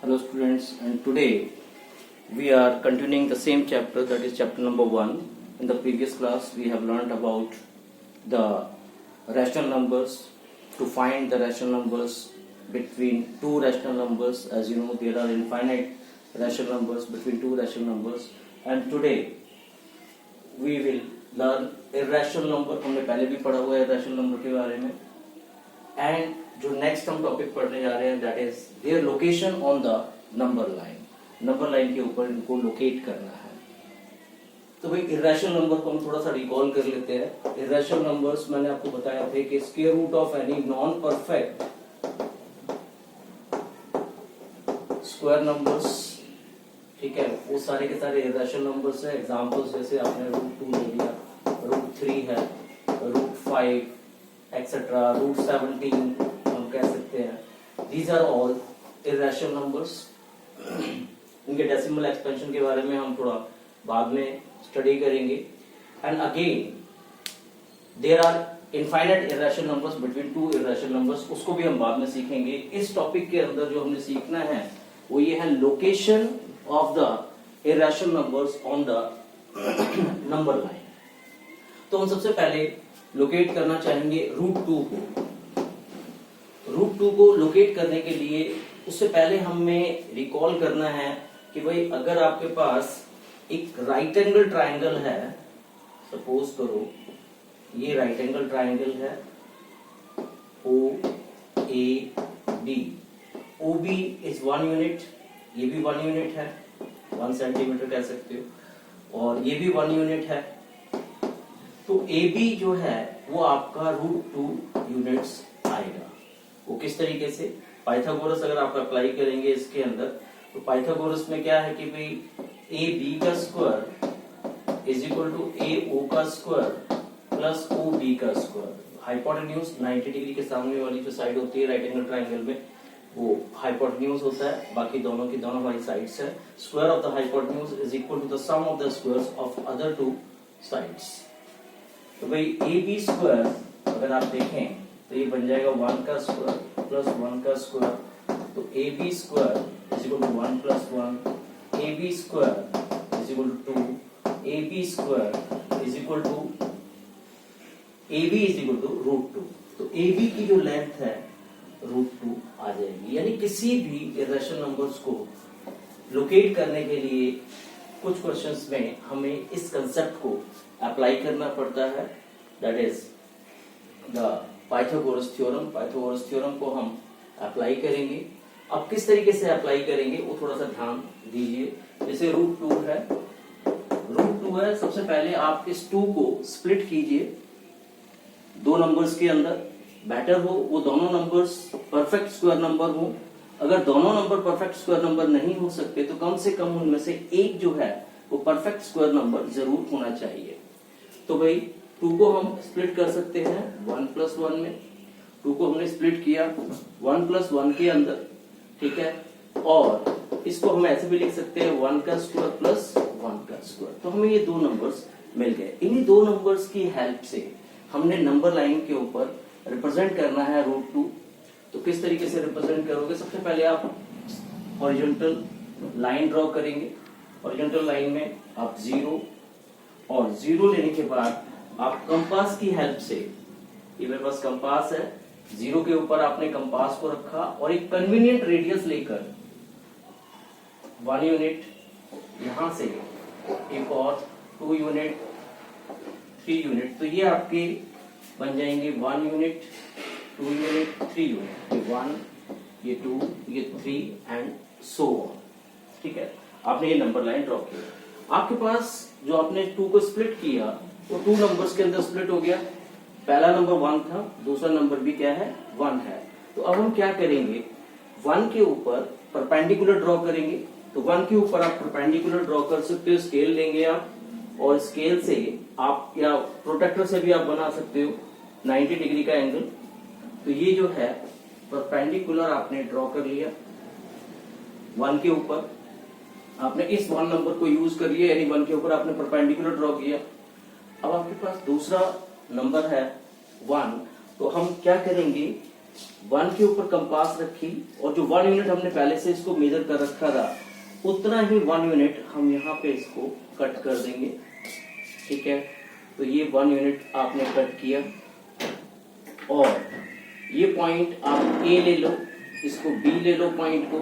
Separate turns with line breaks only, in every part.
Hello students, and today we are continuing the same chapter, that is chapter number 1. In the previous class we have learned about the rational numbers. To find the rational numbers between two rational numbers, as you know there are infinite rational numbers between two rational numbers, and today we will learn irrational number. हमने पहले भी पढ़ा हुआ है irrational number के बारे में, and जो नेक्स्ट हम टॉपिक पढ़ने जा रहे हैं that is their location on the number line. Number line के ऊपर इनको लोकेट करना है. तो भाई इरेशनल नंबर को हम थोड़ा सा रिकॉल कर लेते हैं. इरेशनल नंबर्स मैंने आपको बताया थे कि square root of any non perfect square numbers, ठीक है, वो सारे के सारे इरेशनल नंबर्स है. एग्जांपल्स जैसे आपने √2 ले लिया, √3 है, √5 एक्सेट्रा, √17 हम कह सकते हैं. These are all irrational numbers. इनके डेसिमल एक्सपेंशन के बारे में हम थोड़ा बाद में स्टडी करेंगे. And again there are infinite irrational numbers between two irrational numbers, उसको भी हम बाद में सीखेंगे. इस टॉपिक के अंदर जो हमने सीखना है वो ये है location of the irrational numbers on the number line. तो हम सबसे पहले लोकेट करना चाहेंगे √2 को. √2 को लोकेट करने के लिए उससे पहले हमें रिकॉल करना है कि भाई अगर आपके पास एक राइट एंगल ट्राइंगल है, सपोज करो ये राइट एंगल ट्राइंगल है OAB. OB इज 1 यूनिट, ये भी 1 यूनिट है, 1 सेंटीमीटर कह सकते हो, और ये भी 1 यूनिट है. तो AB जो है वो आपका √2 यूनिट्स आएगा. वो किस तरीके से, पाइथागोरस अगर आप अप्लाई करेंगे इसके अंदर, तो पाइथागोरस में क्या है कि भाई AB का square is equal to AO का स्क्वायर प्लस OB का स्क्वायर. हाइपोटेन्यूज 90 डिग्री के सामने वाली जो साइड होती है राइट एंगल ट्राइंगल में वो हाइपोटेन्यूज होता है, बाकी दोनों की दोनों हमारी साइड्स है. Square of the hypotenuse is equal to the sum of the squares of other two sides. तो भाई AB स्क्वायर अगर आप देखें तो ये बन जाएगा 1 का स्क्वायर प्लस 1 का स्क्वायर. तो AB square is equal to 1 plus 1, AB square is equal to 2, AB square is equal to AB is equal to √2. तो AB की जो लेंथ है √2 आ जाएगी. यानी किसी भी इरेशनल नंबर्स को लोकेट करने के लिए कुछ क्वेश्चंस में हमें इस कंसेप्ट को अप्लाई करना पड़ता है, that is the Pythagoras theorem. Pythagoras theorem को हम अप्लाई करेंगे. अब किस तरीके से अप्लाई करेंगे वो थोड़ा सा ध्यान दीजिए. जैसे √2 है, सबसे पहले आप इस 2 को स्प्लिट कीजिए दो नंबर्स के अंदर. बेटर हो वो दोनों नंबर्स परफेक्ट स्क्वायर नंबर हो. अगर दोनों नंबर परफेक्ट स्क्वायर नंबर नहीं हो सकते तो कम से कम उनमें से एक जो है वो परफेक्ट स्क्वायर नंबर जरूर होना चाहिए. तो भाई 2 को हम स्प्लिट कर सकते हैं 1 प्लस 1 में. 2 को हमने स्प्लिट किया 1 प्लस 1 के अंदर, ठीक है, और इसको हम ऐसे भी लिख सकते हैं 1 का स्क्वायर प्लस 1 का स्क्वायर. तो हमें ये दो नंबर्स मिल गए. इन्हीं दो नंबर्स की हेल्प से हमने नंबर लाइन के ऊपर रिप्रेजेंट करना है √2. तो किस तरीके से रिप्रेजेंट करोगे, सबसे पहले आप हॉरिजॉन्टल लाइन ड्रॉ करेंगे. हॉरिजॉन्टल लाइन में आप 0 और 0 लेने के बाद आप कंपास की हेल्प से, ये मेरे पास कंपास है, 0 के ऊपर आपने कंपास को रखा और एक कन्वीनियंट रेडियस लेकर 1 यूनिट, यहां से एक और 2 यूनिट, 3 यूनिट. तो ये आपके बन जाएंगे 1 यूनिट, 2 यूनिट, 3 यूनिट. ये 1, ये 2, ये 3 एंड सो ऑन. ठीक है, आपने ये नंबर लाइन ड्रॉ किया. आपके पास जो आपने 2 को स्प्लिट किया वो 2 नंबर्स के अंदर स्प्लिट हो गया. पहला नंबर 1 था, दूसरा नंबर भी क्या है 1 है. तो अब हम क्या करेंगे, 1 के ऊपर परपेंडिकुलर ड्रॉ करेंगे. तो 1 के ऊपर आप परपेंडिकुलर ड्रॉ कर सकते हो. स्केल लेंगे आप और स्केल से आप या प्रोटेक्टर से भी आप बना सकते हो 90 डिग्री का एंगल. तो ये जो है परपेंडिकुलर आपने ड्रॉ कर लिया 1 के ऊपर. आपने इस 1 नंबर को यूज कर लिया, यानी 1 के ऊपर आपने परपेंडिकुलर ड्रॉ किया. अब आपके पास दूसरा नंबर है 1, तो हम क्या करेंगे 1 के ऊपर कंपास रखी और जो 1 यूनिट हमने पहले से इसको मेजर कर रखा था उतना ही 1 यूनिट हम यहाँ पे इसको कट कर देंगे। ठीक है, तो ये 1 यूनिट आपने कट किया और ये पॉइंट आप ए ले लो, इसको बी ले लो, पॉइंट को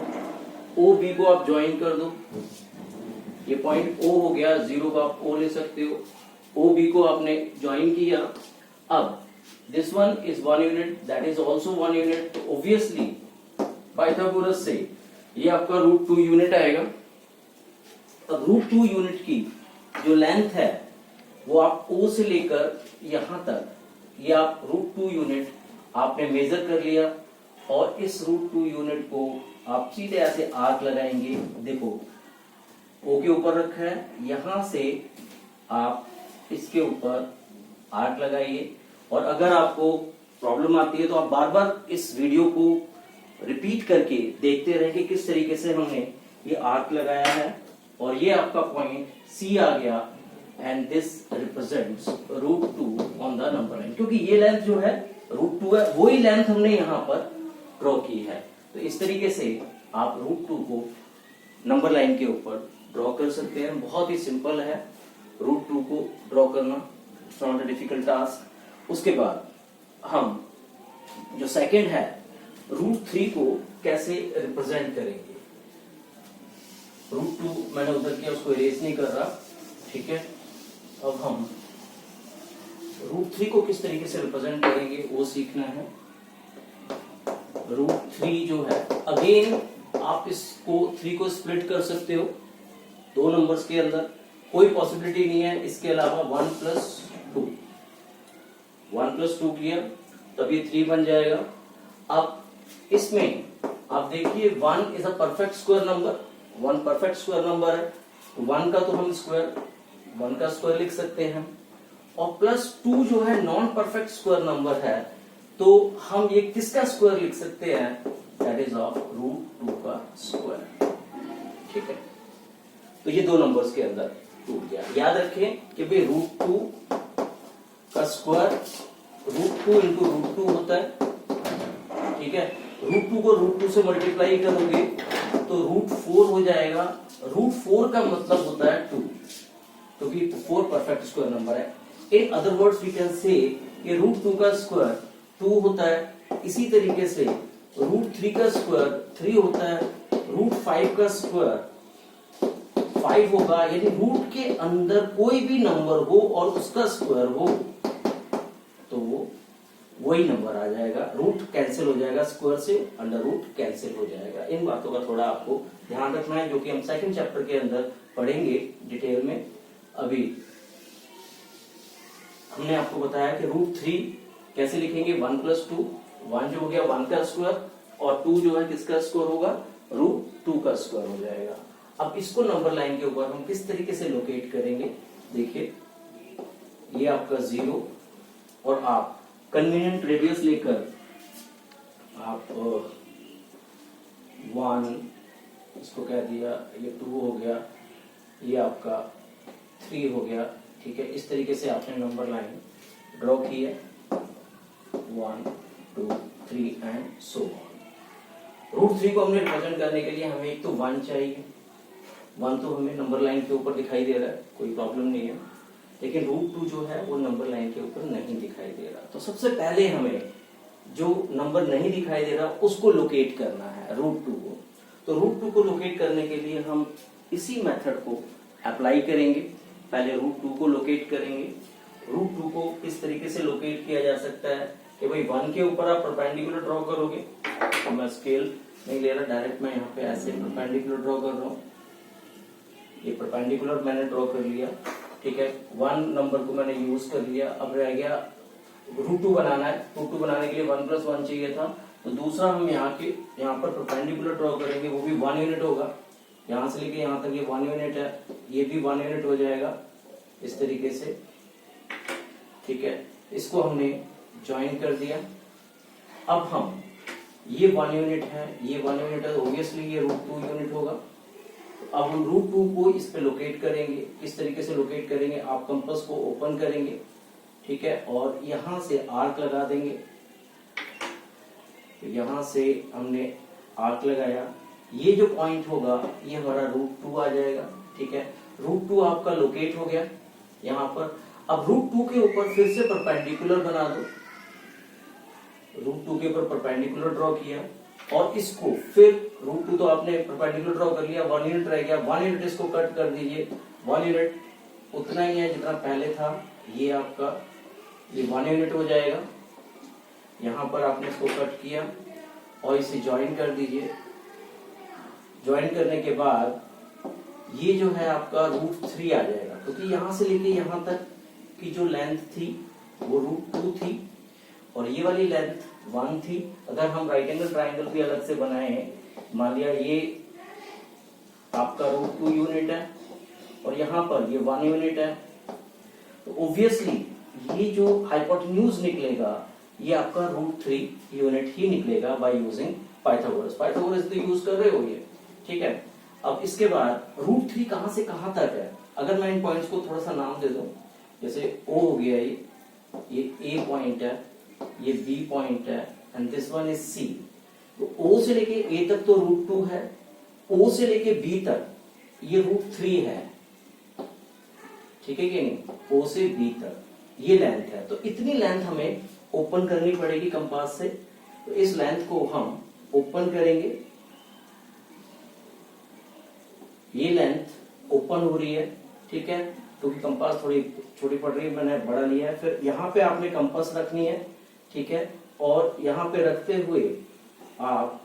ओ बी को आप ज्वाइन कर दो। ये पॉइंट ओ हो गया, 0 को आप ओ ले सकते हो, ओ बी को आपने ज्वाइन किया। अब this one is 1 unit, that is also 1 unit. तो ऑब्वियसली पाइथागोरस से ये आपका √2 यूनिट आएगा। अब √2 यूनिट की जो लेंथ है वो आप ओ से लेकर यहां तक, ये आप √2 यूनिट आपने मेजर कर लिया और इस √2 यूनिट को आप सीधे ऐसे आर्क लगाएंगे। देखो ओ के ऊपर रखा है, यहां से आप इसके ऊपर आर्क लगाइए और अगर आपको प्रॉब्लम आती है तो आप बार बार इस वीडियो को रिपीट करके देखते रहेंगे किस तरीके से हमने ये आर्क लगाया है। और ये आपका पॉइंट सी आ गया and this represents √2 on the number line, क्योंकि ये लेंथ जो है √2 है, वही लेंथ हमने यहाँ पर ड्रॉ की है। तो इस तरीके से आप √2 को नंबर लाइन के ऊपर ड्रॉ कर सकते हैं। बहुत ही सिंपल है √2 को ड्रॉ करना, it's not a difficult task. उसके बाद हम जो सेकंड है √3 को कैसे रिप्रेजेंट करेंगे। √2 मैंने उधर किया, उसको इरेज नहीं कर रहा। ठीक है, अब हम √3 को किस तरीके से रिप्रेजेंट करेंगे वो सीखना है। √3 जो है, अगेन आप इसको 3 को स्प्लिट कर सकते हो 2 नंबर्स के अंदर, कोई पॉसिबिलिटी नहीं है इसके अलावा। 1 + 2 किया तब ये 3 बन जाएगा। अब इसमें आप देखिए 1 is a perfect square number, 1 perfect square number है, तो 1 का तो हम स्क्वायर 1 का स्क्वायर लिख सकते हैं। और +2 जो है नॉन परफेक्ट स्क्वायर नंबर है, तो हम ये किसका स्क्वायर लिख सकते हैं, दैट इज ऑफ √2 का स्क्वायर। ठीक है, तो ये 2 नंबर्स के अंदर टूट गया। याद रखें कि भाई √2 का स्क्वायर √2 इंटू √2 होता है। ठीक है, √2 को √2 से मल्टीप्लाई करोगे तो √4 हो जाएगा। √4 का मतलब होता है 2, क्योंकि 4 परफेक्ट स्क्वायर नंबर है। In other words we can say कि √2 का स्क्वायर 2 होता है। इसी तरीके से √3 का स्क्वायर 3 होता है, √5 का स्क्वायर 5 होगा। यानी रूट के अंदर कोई भी नंबर हो और उसका स्क्वायर हो तो वही नंबर आ जाएगा, रूट कैंसिल हो जाएगा, स्क्वायर से अंडर रूट कैंसिल हो जाएगा। इन बातों का थोड़ा आपको ध्यान रखना है, जो कि हम सेकंड चैप्टर के अंदर पढ़ेंगे डिटेल में। अभी हमने आपको बताया कि √3 कैसे लिखेंगे, 1 + 2, 1 जो हो गया 1 का स्क्वायर और 2 जो है किसका स्क्वायर होगा, √2 का स्क्वायर हो जाएगा। अब इसको नंबर लाइन के ऊपर हम किस तरीके से लोकेट करेंगे, देखिए ये आपका 0 और आप कन्वीनियंट रेडियस लेकर आप 1 इसको कह दिया, ये 2 हो गया, ये आपका 3 हो गया। ठीक है, इस तरीके से आपने नंबर लाइन ड्रॉ की है, 1 2 3 एंड सो ऑन। √3 को हमने रिप्रेजेंट करने के लिए हमें एक तो 1 चाहिए, 1 तो हमें नंबर लाइन के ऊपर दिखाई दे रहा है, कोई प्रॉब्लम नहीं है, लेकिन √2 जो है वो नंबर लाइन के ऊपर नहीं दिखाई दे रहा। तो सबसे पहले हमें जो नंबर नहीं दिखाई दे रहा उसको लोकेट करना है, √2 को। तो √2 को लोकेट करने के लिए हम इसी मेथड को अप्लाई करेंगे। पहले √2 को लोकेट करेंगे। √2 को किस तरीके से लोकेट किया जा सकता है कि भाई 1 के ऊपर आप परपेंडिकुलर ड्रॉ करोगे, तो मैं स्केल नहीं ले रहा, डायरेक्ट मैं यहाँ पे ऐसे परपेंडिकुलर ड्रॉ कर रहा हूँ। ये परपेंडिकुलर मैंने ड्रॉ कर लिया। ठीक है, 1 नंबर को मैंने यूज कर लिया। अब रह गया √2 बनाना है। √2 बनाने के लिए 1 + 1 चाहिए था, तो दूसरा हम यहाँ पर परपेंडिकुलर ड्रॉ करेंगे, वो भी 1 यूनिट होगा। यहाँ से लेके यहाँ तक ये 1 यूनिट है, ये भी 1 यूनिट हो जाएगा इस तरीके से। ठीक है, इसको हमने ज्वाइन कर दिया। अब हम ये 1 यूनिट है, ये 1 यूनिट है, ऑब्वियसली ये √2 यूनिट होगा। अब हम √2 को इस पे लोकेट करेंगे। किस तरीके से लोकेट करेंगे, आप कंपास को ओपन करेंगे, ठीक है, और यहां से आर्क लगा देंगे। तो यहां से हमने आर्क लगाया, ये जो पॉइंट होगा ये हमारा √2 आ जाएगा। ठीक है, √2 आपका लोकेट हो गया यहाँ पर। अब √2 के ऊपर फिर से परपेंडिकुलर बना दो, √2 के ऊपर परपेंडिकुलर ड्रॉ किया और इसको फिर √2 तो आपने परपेंडिकुलर ड्रॉ कर लिया, 1 यूनिट रह गया, 1 यूनिट इसको कट कर दीजिए, 1 यूनिट उतना ही है जितना पहले था, ये आपका ये 1 यूनिट हो जाएगा। यहाँ पर आपने इसको कट किया और इसे ज्वाइन कर दीजिए। ज्वाइन करने के बाद ये जो है आपका √3 आ जाएगा, क्योंकि यहाँ से लेके यहाँ तक की जो लेंथ थी वो √2 थी और ये वाली लेंथ 1 थी। अगर हम राइट एंगल ट्राइंगल भी अलग से बनाए हैं, मान लिया ये आपका √2 यूनिट है और यहाँ पर ये 1 यूनिट है, तो ऑब्वियसली ये जो हाइपोटेन्यूज निकलेगा ये आपका √3 यूनिट ही निकलेगा बाय यूजिंग पाइथागोरस। पाइथागोरस तो यूज कर रहे हो ये, ठीक है। अब इसके बाद √3 कहां से कहां तक है, अगर मैं इन पॉइंट्स को थोड़ा सा नाम दे दूं, जैसे O हो गया, ये A पॉइंट है, ये B पॉइंट है and this one is C। तो O से लेके A तक तो √2 है, O से लेके B तक ये √3 है, ठीक है कि नहीं, O से B तक ये लेंथ है। तो इतनी लेंथ हमें ओपन करनी पड़ेगी कंपास से। तो इस लेंथ को हम ओपन करेंगे, ये लेंथ ओपन हो रही है, ठीक है, क्योंकि कंपास थोड़ी छोटी पड़ रही है, मैंने बड़ा लिया है। फिर यहाँ पे आपने कंपास रखनी है, ठीक है, और यहाँ पे रखते हुए आप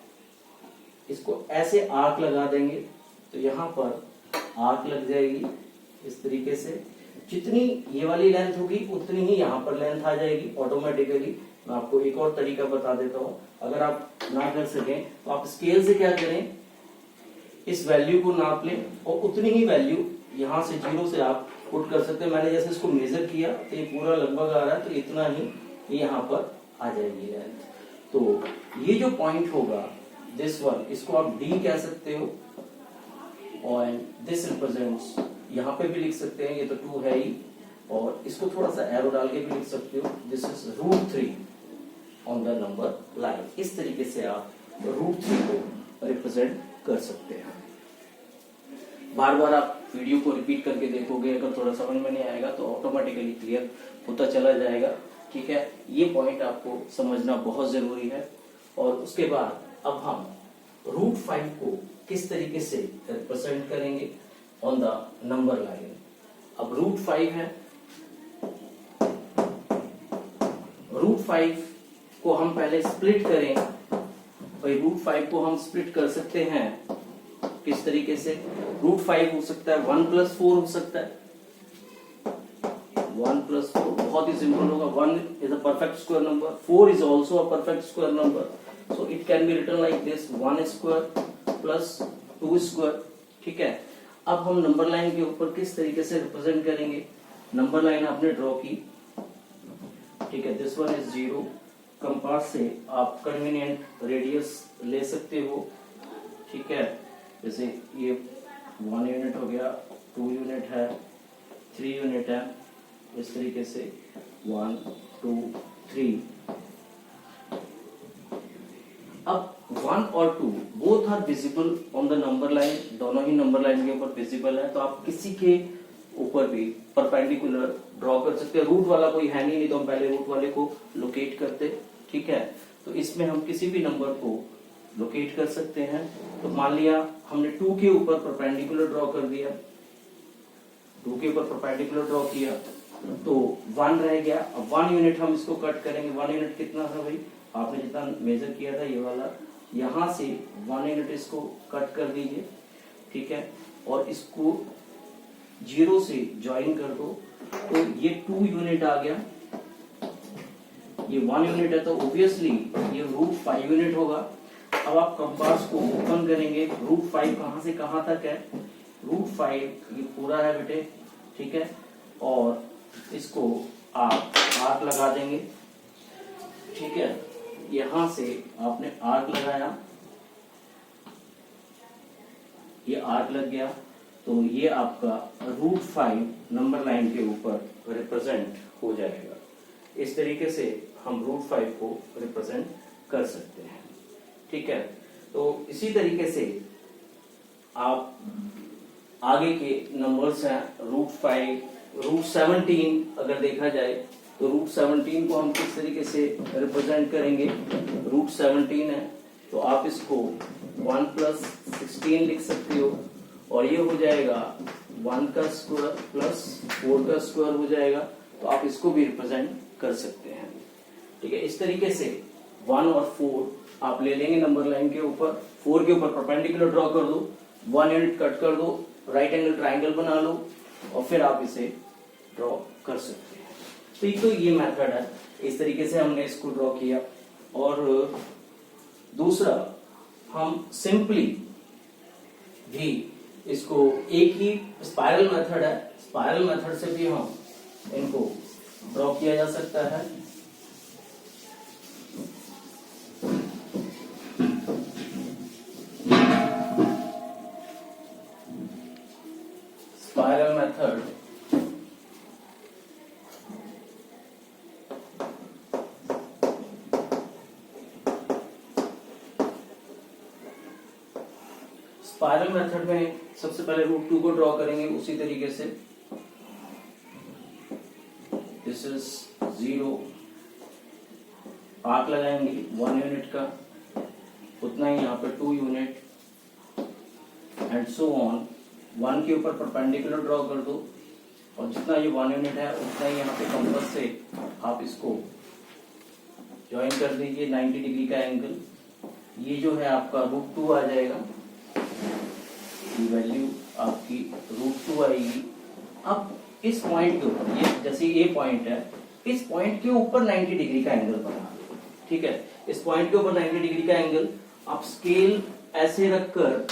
इसको ऐसे आर्क लगा देंगे, तो यहाँ पर आर्क लग जाएगी इस तरीके से। जितनी ये वाली लेंथ होगी उतनी ही यहाँ पर लेंथ आ जाएगी ऑटोमेटिकली। मैं आपको एक और तरीका बता देता हूँ, अगर आप ना कर सकें तो आप स्केल से क्या करें, इस वैल्यू को नाप लें और उतनी ही वैल्यू यहाँ से 0 से आप पुट कर सकते हैं। मैंने जैसे इसको मेजर किया तो ये पूरा लगभग आ रहा है, तो इतना ही यहाँ पर आ जाएगी लेंथ। तो ये जो पॉइंट होगा दिस वन, इसको आप D कह सकते हो और दिस रिप्रेजेंट्स, यहाँ पे भी लिख सकते हैं, ये तो 2 है ही, और इसको थोड़ा सा एरो डाल के भी लिख सकते हो, this is √3 on the number line. इस तरीके से आप √3 को रिप्रेजेंट कर सकते हैं। बार बार आप वीडियो को रिपीट करके देखोगे, अगर थोड़ा समझ में नहीं आएगा तो ऑटोमेटिकली क्लियर होता चला जाएगा, ठीक है। ये पॉइंट आपको समझना बहुत जरूरी है। और उसके बाद अब हम √5 को किस तरीके से रिप्रेजेंट करेंगे ऑन द नंबर लाइन। अब √5 है, √5 को हम पहले स्प्लिट करें। भाई √5 को हम स्प्लिट कर सकते हैं किस तरीके से, √5 हो सकता है 1+4 हो सकता है, 1+4 बहुत ही सिंपल होगा। 1 is a perfect square number, 4 is also a perfect square number, so it can be written like this, 1 square plus 2 square, ठीक है। अब हम नंबर लाइन के ऊपर किस तरीके से रिप्रेजेंट करेंगे, नंबर लाइन आपने ड्रॉ की, ठीक है, दिस वन इज 0। कंपास से आप कन्वीनियंट रेडियस ले सकते हो, ठीक है, जैसे ये 1 यूनिट हो गया, 2 यूनिट है, 3 यूनिट है, इस तरीके से 1 2 3। अब 1 और 2 both are visible on the number line, दोनों ही नंबर लाइन के ऊपर विजिबल है, तो आप किसी के ऊपर भी परपेंडिकुलर ड्रॉ कर सकते हैं। रूट वाला कोई है नहीं तो हम पहले रूट वाले को लोकेट करते, ठीक है। तो इसमें हम किसी भी नंबर को लोकेट कर सकते हैं। तो मान लिया हमने 2 के ऊपर परपेंडिकुलर ड्रॉ कर दिया, 2 के ऊपर परपेंडिकुलर ड्रॉ किया तो 1 रह गया। अब 1 यूनिट हम इसको कट करेंगे। 1 यूनिट कितना था भाई, आपने जितना मेजर किया था ये वाला, यहां से 1 यूनिट इसको कट कर दीजिए, ठीक है, और इसको 0 से ज्वाइन कर दो, तो ये 2 यूनिट आ गया, ये 1 यूनिट है, तो ऑब्वियसली ये √5 यूनिट होगा। अब आप कंपास को ओपन करेंगे, √5 कहां से कहां तक है, √5 ये पूरा है बेटे, ठीक है, और इसको आप आर्क लगा देंगे, ठीक है। यहां से आपने आर्क लगाया, ये आर्क लग गया, तो ये आपका √5 नंबर लाइन के ऊपर रिप्रेजेंट हो जाएगा। इस तरीके से हम √5 को रिप्रेजेंट कर सकते हैं। ठीक है। तो इसी तरीके से आप आगे के नंबर्स हैं √5, √17 अगर देखा जाए तो √17 को हम किस तरीके से रिप्रेजेंट करेंगे। √17 है तो आप इसको 1 + 16 लिख सकते हो और ये हो जाएगा 1 का स्क्वायर प्लस 4 का स्क्वायर हो जाएगा। तो आप इसको भी रिप्रेजेंट कर सकते हैं, ठीक है। इस तरीके से 1 और 4 आप ले लेंगे नंबर लाइन के ऊपर, 4 के ऊपर परपेंडिकुलर ड्रॉ कर दो, 1 यूनिट कट कर दो, राइट एंगल ट्राइंगल बना लो और फिर आप इसे ड्रॉ कर सकते हैं। तो ये मेथड है, इस तरीके से हमने इसको ड्रॉ किया। और दूसरा हम सिंपली भी इसको, एक ही स्पाइरल मेथड है, स्पाइरल मेथड से भी हम इनको ड्रॉ किया जा सकता है। स्पाइरल मेथड स्पाइरल मेथड में सबसे पहले √2 को ड्रॉ करेंगे उसी तरीके से। दिस इज 0, आर्क लगाएंगे 1 यूनिट का, उतना ही यहाँ पे 2 यूनिट एंड सो ऑन। 1 के ऊपर परपेंडिकुलर ड्रॉ कर दो और जितना ये 1 यूनिट है उतना ही यहाँ पे कंपास से आप इसको ज्वाइन कर दीजिए 90 डिग्री का एंगल। ये जो है आपका √2 आ जाएगा, ये वैल्यू आपकी √2 आएगी। अब इस पॉइंट के ऊपर, ये जैसे ये पॉइंट है, इस पॉइंट के ऊपर 90 डिग्री का एंगल बना दो, ठीक है। इस पॉइंट के ऊपर 90 डिग्री का एंगल आप स्केल ऐसे रखकर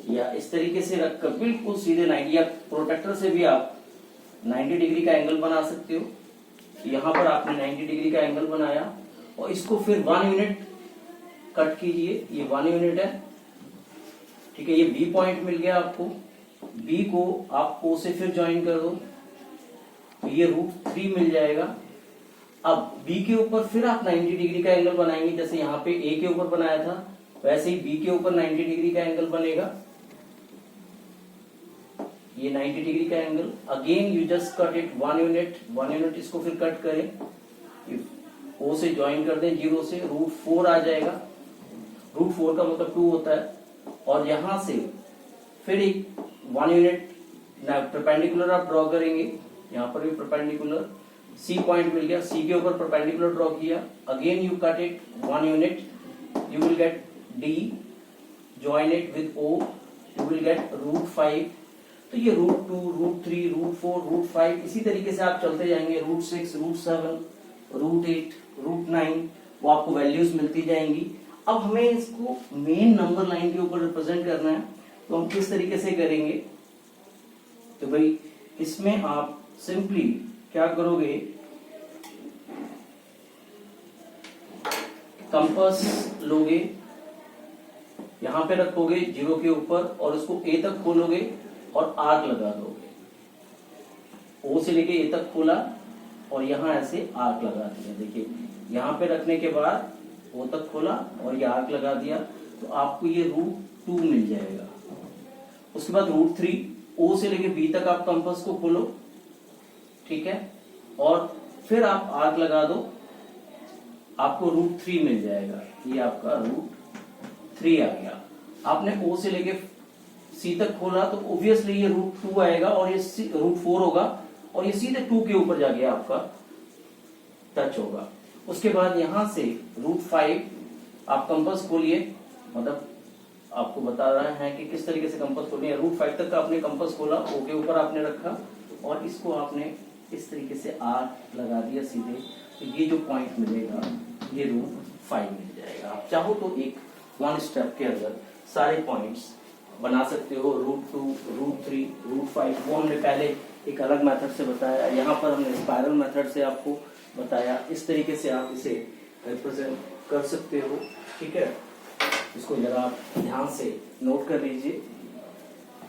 या इस तरीके से रखकर बिल्कुल सीधे 90, या प्रोटेक्टर से भी आप 90 डिग्री का एंगल बना सकते हो। यहाँ पर आपने 90 डिग्री का एंगल बनाया और इसको फिर 1 यूनिट कट कीजिए, ये 1 यूनिट है, ठीक है। ये बी पॉइंट मिल गया आपको, बी को आप ओ से फिर ज्वाइन कर दो तो ये √3 मिल जाएगा। अब बी के ऊपर फिर आप 90 डिग्री का एंगल बनाएंगे, जैसे यहाँ पे ए के ऊपर बनाया था वैसे ही बी के ऊपर 90 डिग्री का एंगल बनेगा, ये 90 डिग्री का angle. Again you just cut it 1 unit, इसको फिर कट करें, ओ से ज्वाइन कर दें 0 से, √4 आ जाएगा। √4 का मतलब 2 होता है। और यहां से फिर एक 1 यूनिट परपेंडिकुलर आप ड्रॉ करेंगे, यहाँ पर भी परपेंडिकुलर, सी पॉइंट मिल गया, सी के ऊपर परपेंडिकुलर ड्रॉ किया। Again you cut it 1 unit, you will get D, join it with O, you will get √5। तो ये √2, √3, √4, √5 इसी तरीके से आप चलते जाएंगे, √6, √7, √8, √9, वो आपको वैल्यूज मिलती जाएंगी। अब हमें इसको मेन नंबर लाइन के ऊपर रिप्रेजेंट करना है, तो हम किस तरीके से करेंगे। तो भाई इसमें आप सिंपली क्या करोगे, कंपास लोगे, यहां पे रखोगे 0 के ऊपर और उसको ए तक खोलोगे और आर्क लगा दोगे। ओ से लेके ए तक खोला और यहां ऐसे आर्क लगा दिया। देखिए यहां पे रखने के बाद ओ तक खोला और ये आर्क लगा दिया, तो आपको ये √2 मिल जाएगा। उसके बाद √3, ओ से लेके बी तक आप कंपास को खोलो, ठीक है, और फिर आप आर्क लगा दो, आपको √3 मिल जाएगा। ये आपका √3 आ गया। आपने ओ से लेके सी तक खोला तो ऑब्वियसली ये √2 आएगा और ये √4 होगा और ये सीधे 2 के ऊपर जाके आपका टच होगा। उसके बाद यहां से √5 आप कंपास खोलिए, मतलब आपको बता रहा है कि किस तरीके से कंपास खोलनी है। √5 तक का आपने कंपास खोला, ओ के ऊपर आपने रखा और इसको आपने इस तरीके से आर्क लगा दिया सीधे, तो ये जो पॉइंट मिलेगा ये √5 मिल जाएगा। आप चाहो तो एक 1 स्टेप के अंदर सारे पॉइंट्स बना सकते हो, √2, √3, √5, वो हमने पहले एक अलग मेथड से बताया, यहाँ पर हमने स्पाइरल मेथड से आपको बताया। इस तरीके से आप इसे रिप्रेजेंट कर सकते हो, ठीक है। इसको जरा आप ध्यान से नोट कर लीजिए,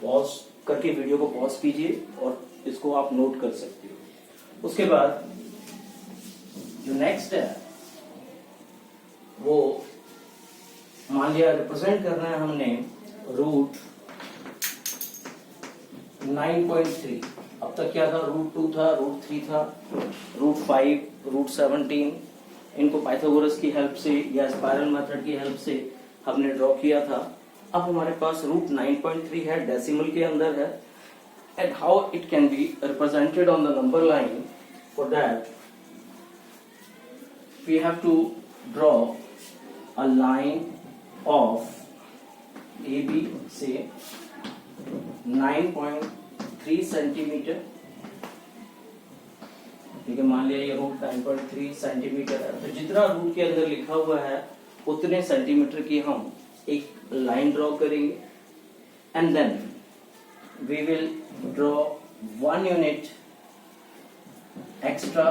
पॉज करके वीडियो को पॉज कीजिए और इसको आप नोट कर सकते हो। उसके बाद जो नेक्स्ट है वो मान लिया रिप्रेजेंट करना है हमने रूट 9.3, अब तक क्या था, रूट 2 था, रूट 3 था, रूट 5, रूट 17, इनको पाइथागोरस की हेल्प से या स्पाइरल मेथड की हेल्प से हमने ड्रॉ किया था। अब हमारे पास रूट 9.3 है, डेसिमल के अंदर है, and how it can be represented on the number line. For that we have to draw a line of AB say 9.3 centimetre, ठीक है, मान लिया ये रूट 9.3 सेंटीमीटर है, तो जितना रूट के अंदर लिखा हुआ है उतने सेंटीमीटर की हम एक लाइन ड्रॉ करेंगे, and then we will draw 1 unit extra,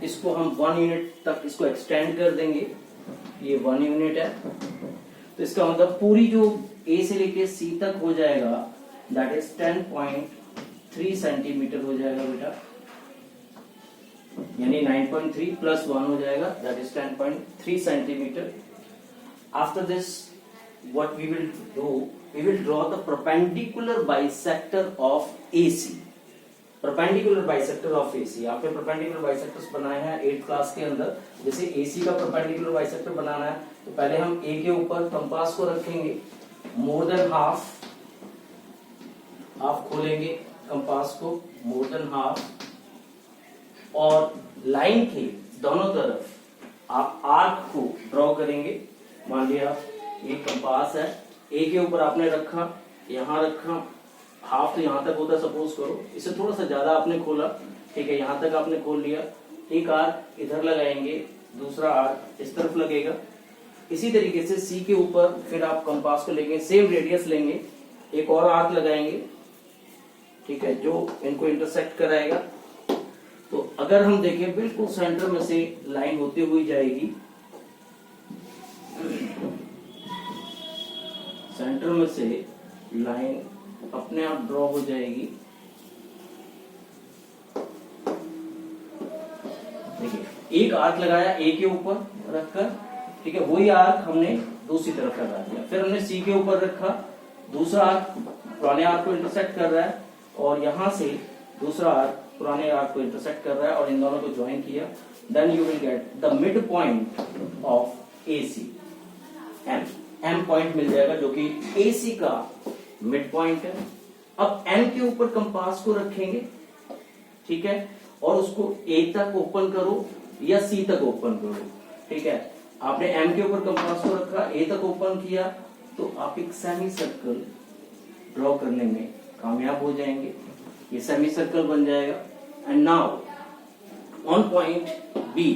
इसको हम 1 यूनिट तक इसको एक्सटेंड कर देंगे, ये 1 यूनिट है, तो इसका मतलब पूरी जो A से लेके C तक हो जाएगा दैट इज 10.3 सेंटीमीटर हो जाएगा बेटा, यानी 9.3 प्लस 1 हो जाएगा that is 10.3 centimetre. After this what we will do, we will draw the perpendicular bisector of AC, perpendicular bisector of AC। आपने perpendicular bisectors बनाए हैं 8th क्लास के अंदर, जैसे AC का perpendicular bisector बनाना है तो पहले हम A के ऊपर कंपास को रखेंगे, मोर देन हाफ, आप खोलेंगे कंपास को मोर देन हाफ, और लाइन के दोनों तरफ आप आर्क को ड्रॉ करेंगे। मान लिया ये कंपास है, ए के ऊपर आपने रखा, यहाँ रखा, हाफ तो यहाँ तक होता है सपोज करो, इसे थोड़ा सा ज्यादा आपने खोला, ठीक है, यहाँ तक आपने खोल लिया, एक आर्क इधर लगाएंगे, दूसरा आर्क इस तरफ लगेगा, इसी तरीके से सी के ऊपर फिर आप कंपास को लेंगे, सेम रेडियस लेंगे, एक और आर्क लगाएंगे, ठीक है, जो इनको इंटरसेक्ट कराएगा। तो अगर हम देखें बिल्कुल सेंटर में से लाइन होती हुई जाएगी, सेंटर में से लाइन अपने आप ड्रॉ हो जाएगी, देखिए एक आर्क लगाया ए के ऊपर रखकर, ठीक है, वही आर्क हमने दूसरी तरफ लगा दिया, फिर हमने सी के ऊपर रखा, दूसरा आर्क पुराने आर्क को इंटरसेक्ट कर रहा है, और यहां से दूसरा आर्क पुराने आर्क को इंटरसेक्ट कर रहा है, और इन दोनों को ज्वाइन किया, then you will get the mid point of AC, M point मिल जाएगा जो कि AC का मिड पॉइंट है। अब M के ऊपर कंपास को रखेंगे, ठीक है, और उसको A तक ओपन करो या C तक ओपन करो, ठीक है, आपने M के ऊपर कंपास को रखा, A तक ओपन किया, तो आप एक सेमी सर्कल ड्रॉ करने में कामयाब हो जाएंगे, ये सेमी सर्कल बन जाएगा। And now on point B